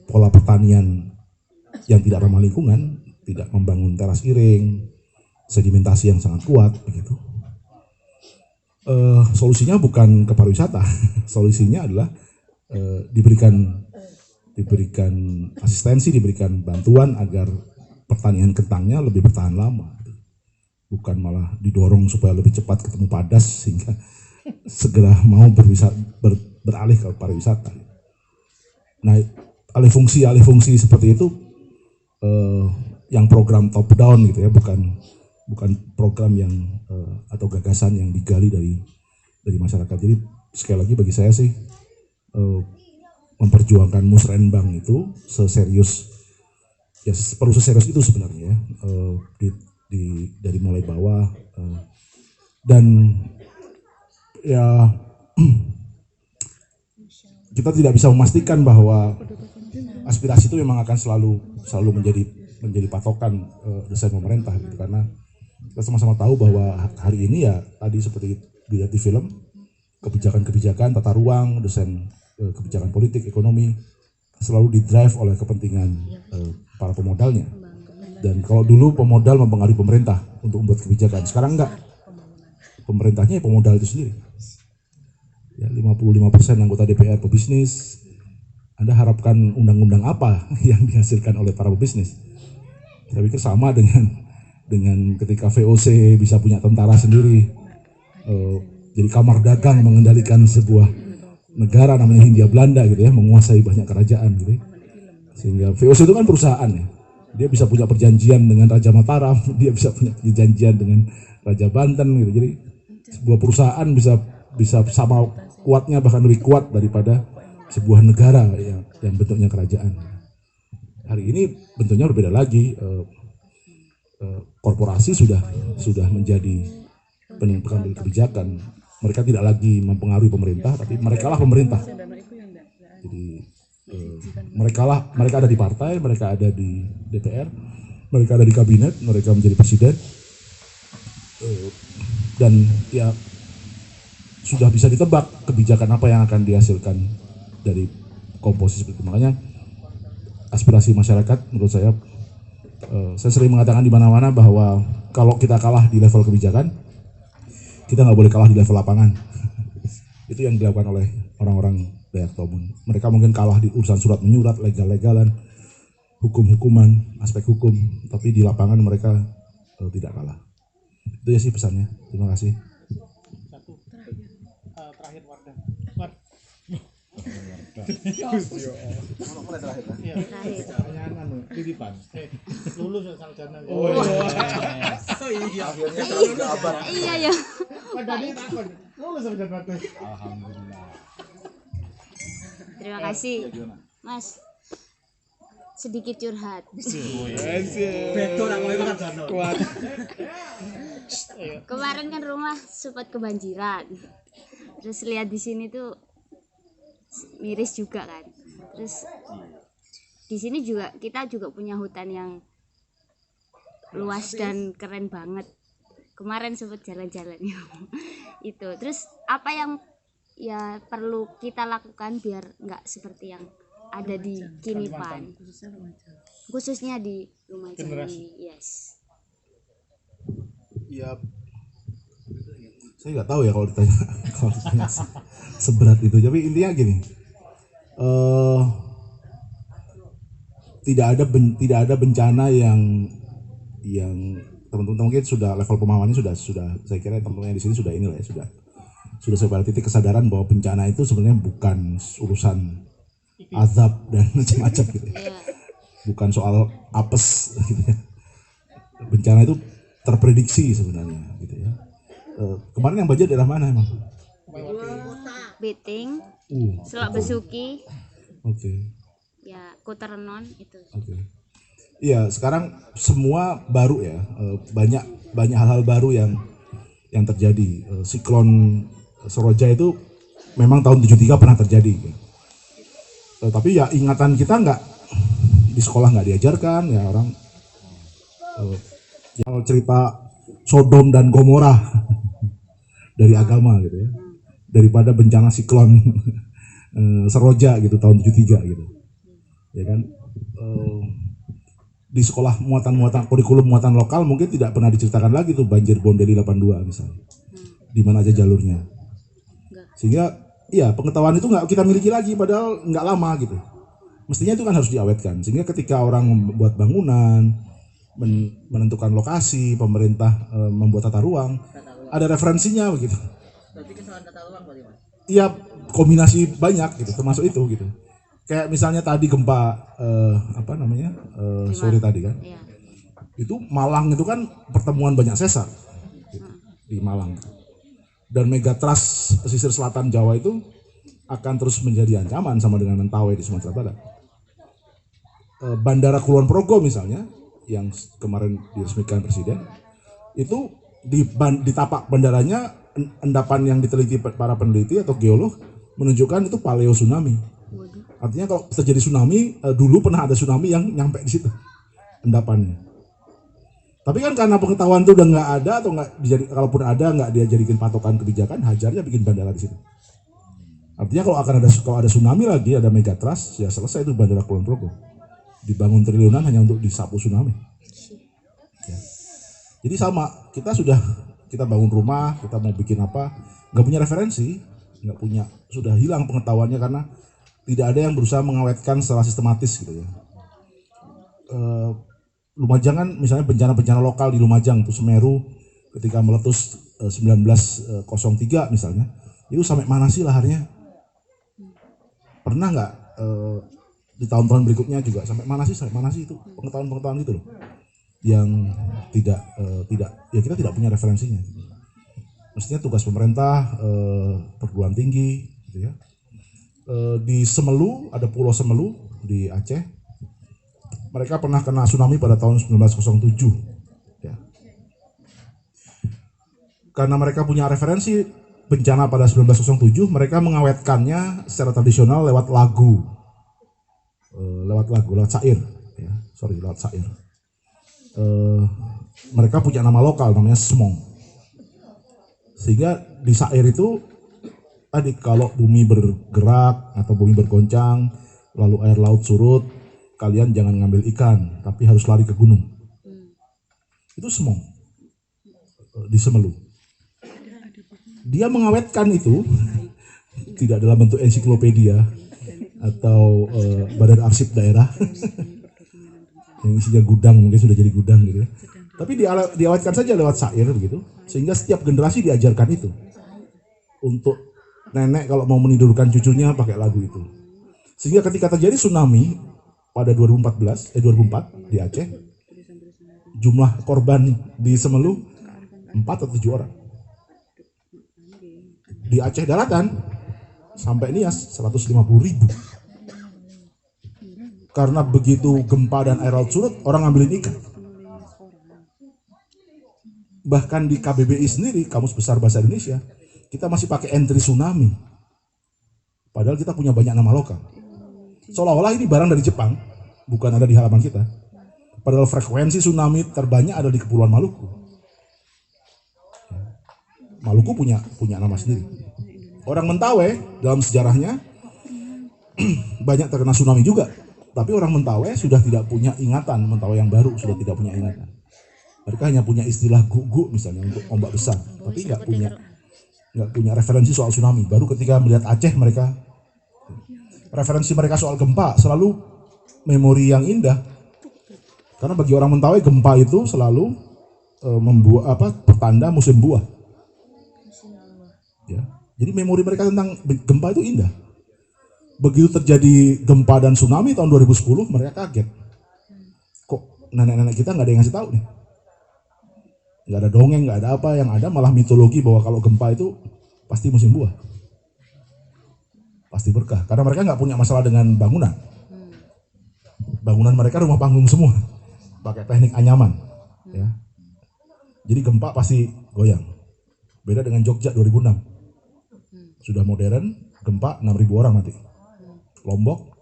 Speaker 1: pola pertanian yang tidak ramah lingkungan, tidak membangun teras iring, sedimentasi yang sangat kuat begitu. Solusinya bukan ke pariwisata, solusinya adalah diberikan asistensi, diberikan bantuan agar pertanian kentangnya lebih bertahan lama, bukan malah didorong supaya lebih cepat ketemu padas sehingga segera mau beralih ke pariwisata. Nah, alih fungsi seperti itu yang program top down gitu ya, bukan program yang atau gagasan yang digali dari masyarakat. Jadi sekali lagi bagi saya sih memperjuangkan musrenbang itu seserius ya, perlu seserius itu sebenarnya ya, dari mulai bawah dan ya kita tidak bisa memastikan bahwa aspirasi itu memang akan selalu menjadi patokan desain pemerintah gitu, karena kita sama-sama tahu bahwa hari ini ya tadi seperti dilihat di film, kebijakan tata ruang, desain kebijakan politik, ekonomi selalu didrive oleh kepentingan para pemodalnya. Dan kalau dulu pemodal mempengaruhi pemerintah untuk membuat kebijakan, sekarang enggak. Pemerintahnya ya pemodal itu sendiri. Ya, 55% anggota DPR pebisnis. Anda harapkan undang-undang apa yang dihasilkan oleh para pebisnis? Saya pikir sama dengan ketika VOC bisa punya tentara sendiri, jadi kamar dagang mengendalikan sebuah negara namanya Hindia Belanda gitu ya, menguasai banyak kerajaan gitu ya. Sehingga VOC itu kan perusahaan ya, dia bisa punya perjanjian dengan Raja Mataram, dia bisa punya perjanjian dengan Raja Banten gitu. Jadi sebuah perusahaan bisa sama kuatnya, bahkan lebih kuat daripada sebuah negara yang bentuknya kerajaan. Hari ini bentuknya berbeda lagi. Korporasi sudah menjadi pengambil kebijakan. Mereka tidak lagi mempengaruhi pemerintah, tapi mereka lah pemerintah. Jadi mereka ada di partai, mereka ada di DPR, mereka ada di kabinet, mereka menjadi presiden. dan ya sudah bisa ditebak kebijakan apa yang akan dihasilkan dari komposisi seperti itu. Makanya aspirasi masyarakat menurut saya sering mengatakan di mana-mana bahwa kalau kita kalah di level kebijakan, kita nggak boleh kalah di level lapangan. Itu yang dilakukan oleh orang-orang Dayak Tomun. Mereka mungkin kalah di urusan surat menyurat, legal-legalan, hukum-hukuman, aspek hukum, tapi di lapangan mereka tidak kalah. Itu ya sih pesannya. Terima kasih.
Speaker 2: Terakhir Wardah. Pertanyaan titipan. Lulus sarjana.
Speaker 8: Iya ya.
Speaker 2: Padahal takon. Lulus sarjana.
Speaker 5: Alhamdulillah.
Speaker 8: Terima kasih, Mas. Sedikit curhat. Kemarin kan rumah sempat kebanjiran. Terus lihat di sini tuh miris juga kan. Terus di sini juga kita juga punya hutan yang luas dan keren banget. Kemarin sempat jalan-jalan itu. Terus apa yang ya perlu kita lakukan biar nggak seperti yang ada di Kinipan, khususnya di Lumajang ini? Yes.
Speaker 1: Ya, saya nggak tahu ya kalau ditanya, seberat itu. Tapi intinya gini, tidak ada bencana yang teman-teman mungkin sudah level pemahamannya sudah saya kira teman-teman yang di sini sudah inilah ya sudah sampai titik kesadaran bahwa bencana itu sebenarnya bukan urusan azab dan macam-macam gitu ya. Bukan soal apes gitu ya. Bencana itu terprediksi sebenarnya gitu ya. Kemarin yang banjir daerah mana emang?
Speaker 8: Beting, Selak Besuki, ya Kota Renon itu.
Speaker 1: Iya, sekarang semua baru ya, banyak hal-hal baru yang terjadi. Siklon Seroja itu memang tahun 73 pernah terjadi. Tapi ya ingatan kita nggak di sekolah nggak diajarkan ya orang. Yang cerita Sodom dan Gomora dari agama gitu ya, daripada bencana siklon Seroja gitu tahun 73 gitu, ya kan. Di sekolah kurikulum muatan lokal mungkin tidak pernah diceritakan lagi tuh banjir Bondeli 82 misalnya, di mana aja jalurnya. Sehingga ya pengetahuan itu nggak kita miliki lagi padahal nggak lama gitu. Mestinya itu kan harus diawetkan sehingga ketika orang membuat bangunan, menentukan lokasi, pemerintah membuat tata ruang, ada referensinya begitu.
Speaker 6: Berarti kesalahan tata ruang berarti Mas?
Speaker 1: Iya, kombinasi banyak gitu, termasuk itu gitu. Kayak misalnya tadi gempa sore tadi kan.
Speaker 8: Iya.
Speaker 1: Itu Malang itu kan pertemuan banyak sesar gitu, di Malang. Dan megatrust pesisir selatan Jawa itu akan terus menjadi ancaman sama dengan Mentawai di Sumatera Barat. Bandara Kulon Progo misalnya yang kemarin diresmikan Presiden itu di tapak bandaranya endapan yang diteliti para peneliti atau geolog menunjukkan itu paleo tsunami. Artinya kalau terjadi tsunami dulu pernah ada tsunami yang nyampe di situ endapannya. Tapi kan karena pengetahuan itu udah nggak ada atau nggak kalaupun ada nggak dia jadikan patokan kebijakan, hajarnya bikin bandara di situ. Artinya kalau ada tsunami lagi, ada megatrust, ya selesai itu bandara Kulon Progo. Dibangun triliunan hanya untuk disapu tsunami. Ya. Jadi sama, kita bangun rumah, kita mau bikin apa, nggak punya referensi, sudah hilang pengetahuannya karena tidak ada yang berusaha mengawetkan secara sistematis gitu ya. Lumajang kan misalnya bencana-bencana lokal di Lumajang tuh Semeru ketika meletus 1903 misalnya, itu sampai mana sih laharnya? Pernah nggak di tahun-tahun berikutnya juga sampai mana sih itu pengetahuan gitu loh yang tidak ya kita tidak punya referensinya. Mestinya tugas pemerintah, perguruan tinggi gitu ya. Di Semelu ada Pulau Semelu di Aceh. Mereka pernah kena tsunami pada tahun 1907 ya. Karena mereka punya referensi bencana pada 1907, mereka mengawetkannya secara tradisional lewat syair ya. Lewat syair. Mereka punya nama lokal namanya Semong. Sehingga di syair itu tadi kalau bumi bergerak atau bumi bergoncang, lalu air laut surut, kalian jangan ngambil ikan, tapi harus lari ke gunung. Itu Semong di Semelu. Dia mengawetkan itu tidak dalam bentuk ensiklopedia atau badan arsip daerah yang isinya gudang, mungkin sudah jadi gudang gitu ya. Tapi diawetkan saja lewat syair begitu, sehingga setiap generasi diajarkan itu. Untuk nenek kalau mau menidurkan cucunya pakai lagu itu. Sehingga ketika terjadi tsunami pada 2004 di Aceh, jumlah korban di Semelu 4 atau 7 orang. Di Aceh daratan sampai Nias 150.000. Karena begitu gempa dan air laut surut, orang ngambilin ikan. Bahkan di KBBI sendiri, Kamus Besar Bahasa Indonesia, kita masih pakai entry tsunami. Padahal kita punya banyak nama lokal. Seolah-olah ini barang dari Jepang, bukan ada di halaman kita. Padahal frekuensi tsunami terbanyak ada di Kepulauan Maluku. Maluku punya nama sendiri. Orang Mentawai dalam sejarahnya banyak terkena tsunami juga. Tapi orang Mentawai sudah tidak punya ingatan, Mentawai yang baru sudah tidak punya ingatan. Mereka hanya punya istilah guk-guk misalnya untuk ombak besar, tapi nggak punya referensi soal tsunami. Baru ketika melihat Aceh referensi mereka soal gempa selalu memori yang indah. Karena bagi orang Mentawai gempa itu selalu membuat pertanda musim buah. Ya. Jadi memori mereka tentang gempa itu indah. Begitu terjadi gempa dan tsunami tahun 2010, mereka kaget. Kok nenek-nenek kita nggak ada yang ngasih tahu nih? Nggak ada dongeng, nggak ada apa, yang ada malah mitologi bahwa kalau gempa itu pasti musim buah. Pasti berkah, karena mereka nggak punya masalah dengan bangunan. Bangunan mereka rumah panggung semua, pakai teknik anyaman. Ya. Jadi gempa pasti goyang. Beda dengan Jogja 2006. Sudah modern, gempa 6.000 orang mati. Lombok,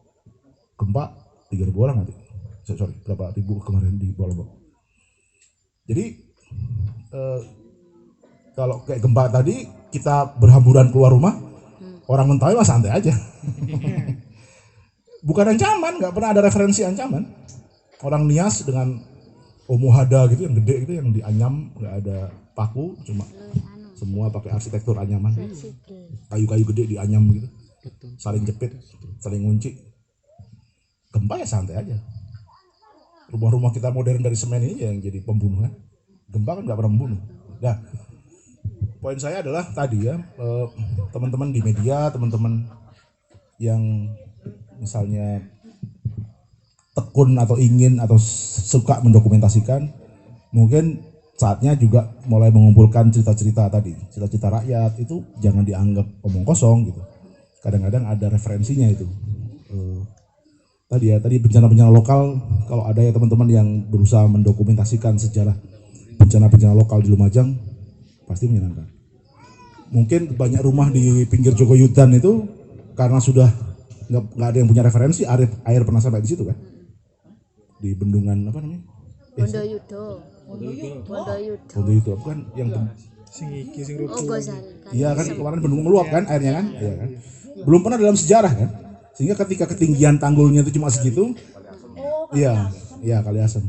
Speaker 1: gempa 3.000 orang mati. Sorry, berapa ribu kemarin di Lombok. Jadi kalau kayak gempa tadi kita berhamburan keluar rumah, orang Mentawai mah santai aja. Bukan ancaman, nggak pernah ada referensi ancaman. Orang Nias dengan Omuhada gitu yang gede gitu yang dianyam, nggak ada paku, cuma semua pakai arsitektur anyaman. Kayu-kayu gede dianyam gitu, saling jepit, saling ngunci. Gempa ya santai aja. Rumah-rumah kita modern dari semen ini yang jadi pembunuhan. Gempa kan nggak pernah membunuh. Nah, poin saya adalah tadi ya, teman-teman di media, teman-teman yang misalnya tekun atau ingin atau suka mendokumentasikan, mungkin saatnya juga mulai mengumpulkan cerita-cerita tadi, cerita-cerita rakyat itu jangan dianggap omong kosong gitu. Kadang-kadang ada referensinya itu. Tadi bencana-bencana lokal, kalau ada ya teman-teman yang berusaha mendokumentasikan sejarah bencana-bencana lokal di Lumajang, pasti menyenangkan. Mungkin banyak rumah di pinggir Jogoyudan itu karena sudah nggak ada yang punya referensi, air pernah sampai di situ kan? Di bendungan apa namanya? Bondoyudo bukan yang iya kan kemarin bendungan meluap kan airnya kan? Iya kan? Belum pernah dalam sejarah kan? Sehingga ketika ketinggian tanggulnya itu cuma segitu, iya Kali Asem.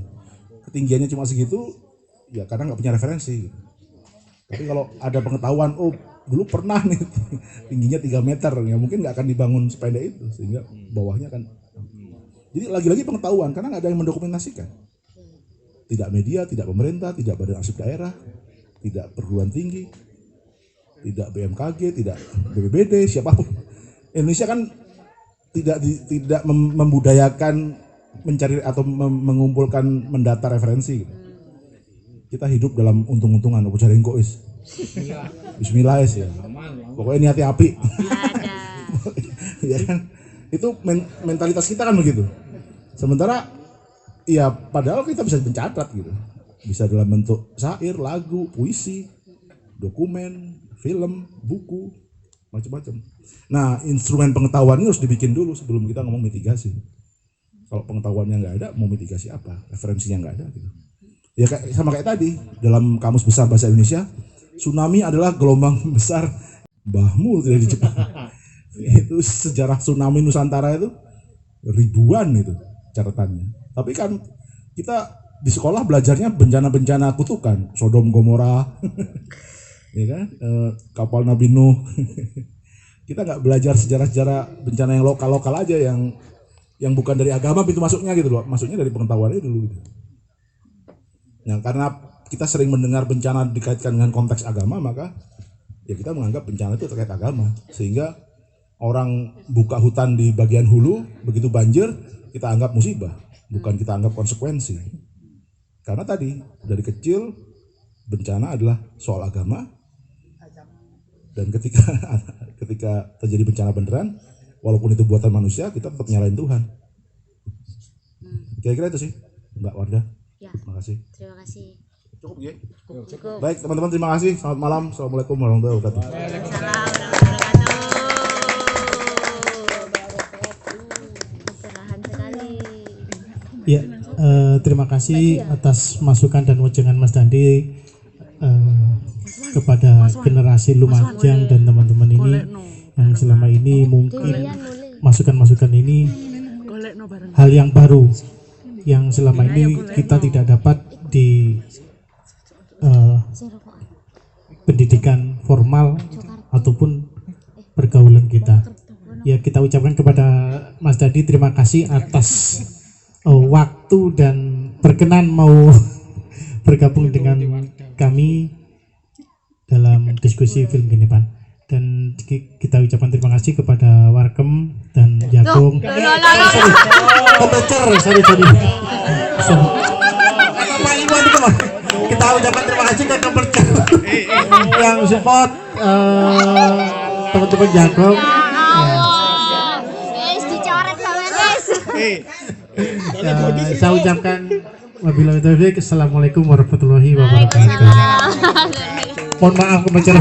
Speaker 1: Ketinggiannya cuma segitu, ya karena nggak punya referensi. Tapi kalau ada pengetahuan, oh dulu pernah nih tingginya 3 meter, ya mungkin nggak akan dibangun sependek itu, sehingga bawahnya kan. Jadi lagi-lagi pengetahuan, karena nggak ada yang mendokumentasikan. Tidak media, tidak pemerintah, tidak badan arsip daerah, tidak perguruan tinggi, tidak BMKG, tidak BPBD, siapapun. Indonesia kan tidak membudayakan mencari atau mengumpulkan mendata referensi. Kita hidup dalam untung-untungan, apa cari kois. Bismillah ya. Pokoknya niatnya api. Ya kan? Itu mentalitas kita kan begitu. Sementara ya padahal kita bisa mencatat gitu. Bisa dalam bentuk syair, lagu, puisi, dokumen, film, buku, macam-macam. Nah, instrumen pengetahuan ini harus dibikin dulu sebelum kita ngomong mitigasi. Kalau pengetahuannya nggak ada, mau mitigasi apa? Referensinya nggak ada gitu. Ya sama kayak tadi, dalam Kamus Besar Bahasa Indonesia, tsunami adalah gelombang besar mbahmu tidak di Jepang. Itu sejarah tsunami Nusantara itu ribuan itu catatannya. Tapi kan kita di sekolah belajarnya bencana-bencana kutukan, Sodom Gomora, ya kan, kapal Nabi Nuh. Kita nggak belajar sejarah-sejarah bencana yang lokal-lokal aja, yang bukan dari agama pintu masuknya gitu loh, masuknya dari pengetahuannya dulu gitu. Nah, karena kita sering mendengar bencana dikaitkan dengan konteks agama, maka ya kita menganggap bencana itu terkait agama, sehingga orang buka hutan di bagian hulu, begitu banjir kita anggap musibah, bukan kita anggap konsekuensi. Karena tadi dari kecil bencana adalah soal agama, dan ketika terjadi bencana beneran, walaupun itu buatan manusia, kita tetap nyalain Tuhan. Kira-kira itu sih, Mbak Wardah.
Speaker 8: Ya,
Speaker 1: Terima kasih.
Speaker 8: terima kasih.
Speaker 1: Cukup ya?
Speaker 8: Cukup.
Speaker 1: Baik teman-teman, terima kasih. Selamat malam. Assalamualaikum warahmatullahi wabarakatuh.
Speaker 8: Salam wabarakatuh. Pencerahan sekali.
Speaker 2: Ya, terima kasih atas masukan dan wejangan Mas Dandi kepada generasi Lumajang dan teman-teman ini yang selama ini mungkin masukan-masukan ini hal yang baru yang selama ini kita tidak dapat di pendidikan formal ataupun pergaulan kita. Ya, kita ucapkan kepada Mas Dandi terima kasih atas waktu dan berkenan mau bergabung dengan kami dalam diskusi film Genepan. Dan kita ucapkan terima kasih kepada Warkem dan Jagung. Sorry. Kita ucapkan terima kasih ke Kepercer yang support teman-teman Jagung.
Speaker 8: Dicoret sama guys.
Speaker 2: Saya ucapkan wabillahi taufiq. Assalamualaikum warahmatullahi wabarakatuh. Mohon maaf Kepercer.